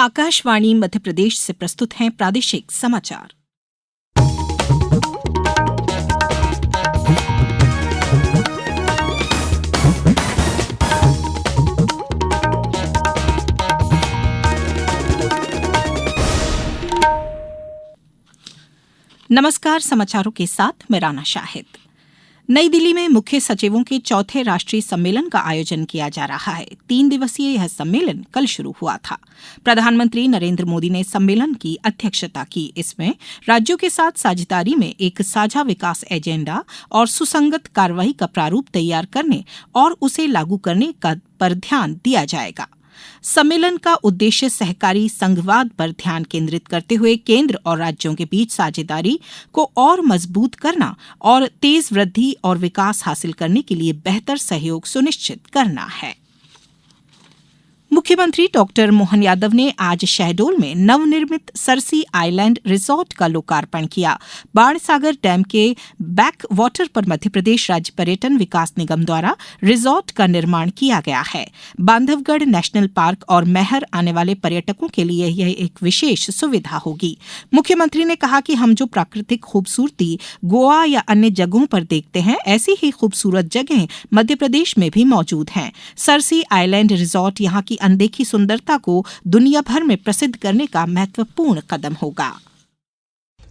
आकाशवाणी मध्य प्रदेश से प्रस्तुत हैं प्रादेशिक समाचार। नमस्कार, समाचारों के साथ मैं राना शाहिद। नई दिल्ली में मुख्य सचिवों के चौथे राष्ट्रीय सम्मेलन का आयोजन किया जा रहा है। 3 दिवसीय यह सम्मेलन कल शुरू हुआ था। प्रधानमंत्री नरेंद्र मोदी ने सम्मेलन की अध्यक्षता की। इसमें राज्यों के साथ साझेदारी में एक साझा विकास एजेंडा और सुसंगत कार्रवाई का प्रारूप तैयार करने और उसे लागू करने पर ध्यान दिया जाएगा। सम्मेलन का उद्देश्य सहकारी संघवाद पर ध्यान केंद्रित करते हुए केंद्र और राज्यों के बीच साझेदारी को और मजबूत करना और तेज वृद्धि और विकास हासिल करने के लिए बेहतर सहयोग सुनिश्चित करना है। मुख्यमंत्री डॉक्टर मोहन यादव ने आज शहडोल में नवनिर्मित सरसी आइलैंड रिसोर्ट का लोकार्पण किया। बाणसागर डैम के बैक वाटर पर मध्यप्रदेश राज्य पर्यटन विकास निगम द्वारा रिसोर्ट का निर्माण किया गया है। बांधवगढ़ नेशनल पार्क और मैहर आने वाले पर्यटकों के लिए यह एक विशेष सुविधा होगी। मुख्यमंत्री ने कहा कि हम जो प्राकृतिक खूबसूरती गोवा या अन्य जगहों पर देखते हैं, ऐसी ही खूबसूरत जगहें मध्यप्रदेश में भी मौजूद हैं। सरसी आइलैंड रिसोर्ट यहाँ की अनदेखी सुंदरता को दुनिया भर में प्रसिद्ध करने का महत्वपूर्ण कदम होगा।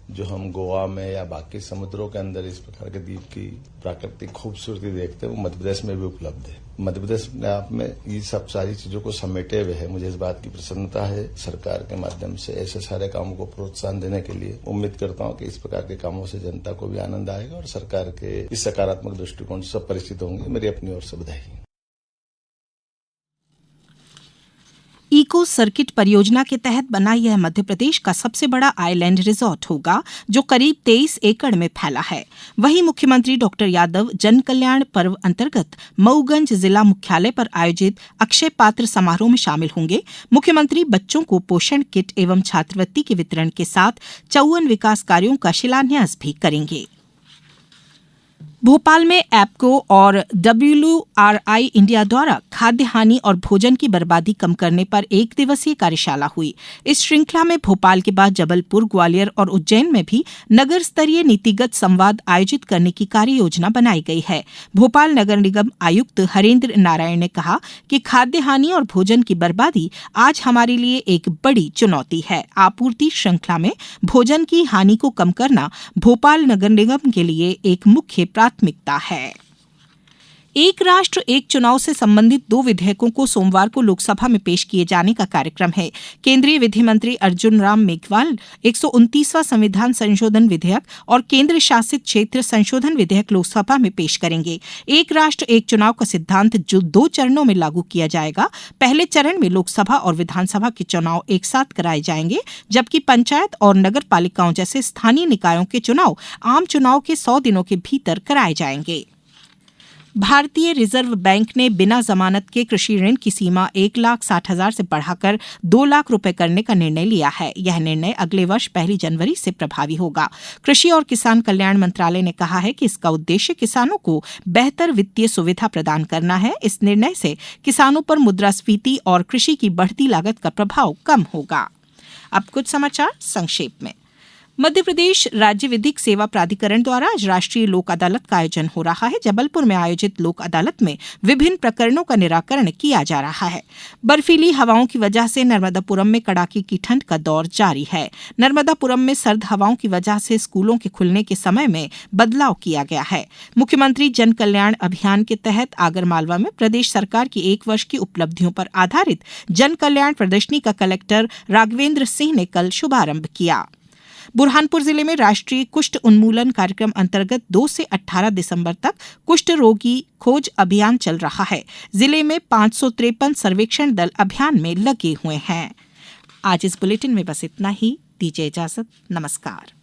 जो हम गोवा में या बाकी समुद्रों के अंदर इस प्रकार के द्वीप की प्राकृतिक खूबसूरती देखते हैं, वो मध्य प्रदेश में भी उपलब्ध है। मध्य प्रदेश अपने आप में ये सब सारी चीजों को समेटे हुए है। मुझे इस बात की प्रसन्नता है। सरकार के माध्यम से ऐसे सारे कामों को प्रोत्साहन देने के लिए उम्मीद करता हूं कि इस प्रकार के कामों से जनता को भी आनंद आएगा और सरकार के इस सकारात्मक दृष्टिकोण से सब परिचित होंगे। मेरी अपनी ओर से बधाई। इको सर्किट परियोजना के तहत बना यह मध्य प्रदेश का सबसे बड़ा आइलैंड रिसोर्ट होगा, जो करीब 23 एकड़ में फैला है। वहीं मुख्यमंत्री डॉक्टर यादव जन कल्याण पर्व अंतर्गत मऊगंज जिला मुख्यालय पर आयोजित अक्षय पात्र समारोह में शामिल होंगे। मुख्यमंत्री बच्चों को पोषण किट एवं छात्रवृत्ति के वितरण के साथ 54 विकास कार्यों का शिलान्यास भी करेंगे। भोपाल में एप्को और WRI इंडिया द्वारा खाद्य हानि और भोजन की बर्बादी कम करने पर 1 दिवसीय कार्यशाला हुई। इस श्रृंखला में भोपाल के बाद जबलपुर, ग्वालियर और उज्जैन में भी नगर स्तरीय नीतिगत संवाद आयोजित करने की कार्य योजना बनाई गई है। भोपाल नगर निगम आयुक्त हरेंद्र नारायण ने कहा कि खाद्य हानि और भोजन की बर्बादी आज हमारे लिए एक बड़ी चुनौती है। आपूर्ति श्रृंखला में भोजन की हानि को कम करना भोपाल नगर निगम के लिए एक मुख्य प्राथमिकता है। एक राष्ट्र एक चुनाव से संबंधित 2 विधेयकों को सोमवार को लोकसभा में पेश किए जाने का कार्यक्रम है। केंद्रीय विधि मंत्री अर्जुन राम मेघवाल 129वां संविधान संशोधन विधेयक और केंद्र शासित क्षेत्र संशोधन विधेयक लोकसभा में पेश करेंगे। एक राष्ट्र एक चुनाव का सिद्धांत जो 2 चरणों में लागू किया जाएगा। पहले चरण में लोकसभा और विधानसभा के चुनाव एक साथ कराए जाएंगे, जबकि पंचायत और नगर पालिकाओं जैसे स्थानीय निकायों के चुनाव आम चुनाव के 100 दिनों के भीतर कराए जाएंगे। भारतीय रिजर्व बैंक ने बिना जमानत के कृषि ऋण की सीमा 1,60,000 से बढ़ाकर 2 लाख रुपए करने का निर्णय लिया है। यह निर्णय अगले वर्ष 1 जनवरी से प्रभावी होगा। कृषि और किसान कल्याण मंत्रालय ने कहा है कि इसका उद्देश्य किसानों को बेहतर वित्तीय सुविधा प्रदान करना है। इस निर्णय से किसानों पर मुद्रास्फीति और कृषि की बढ़ती लागत का प्रभाव कम होगा। अब कुछ समाचार संक्षेप में। मध्य प्रदेश राज्य विधिक सेवा प्राधिकरण द्वारा आज राष्ट्रीय लोक अदालत का आयोजन हो रहा है। जबलपुर में आयोजित लोक अदालत में विभिन्न प्रकरणों का निराकरण किया जा रहा है। बर्फीली हवाओं की वजह से नर्मदापुरम में कड़ाके की ठंड का दौर जारी है। नर्मदापुरम में सर्द हवाओं की वजह से स्कूलों के खुलने के समय में बदलाव किया गया है। मुख्यमंत्री जन कल्याण अभियान के तहत आगरमालवा में प्रदेश सरकार की 1 वर्ष की उपलब्धियों पर आधारित जन कल्याण प्रदर्शनी का कलेक्टर राघवेंद्र सिंह ने कल शुभारंभ किया। बुरहानपुर जिले में राष्ट्रीय कुष्ठ उन्मूलन कार्यक्रम अंतर्गत 2 से 18 दिसंबर तक कुष्ठ रोगी खोज अभियान चल रहा है। जिले में 553 सर्वेक्षण दल अभियान में लगे हुए हैं। आज इस बुलेटिन में बस इतना ही। दीजिए इजाजत। नमस्कार।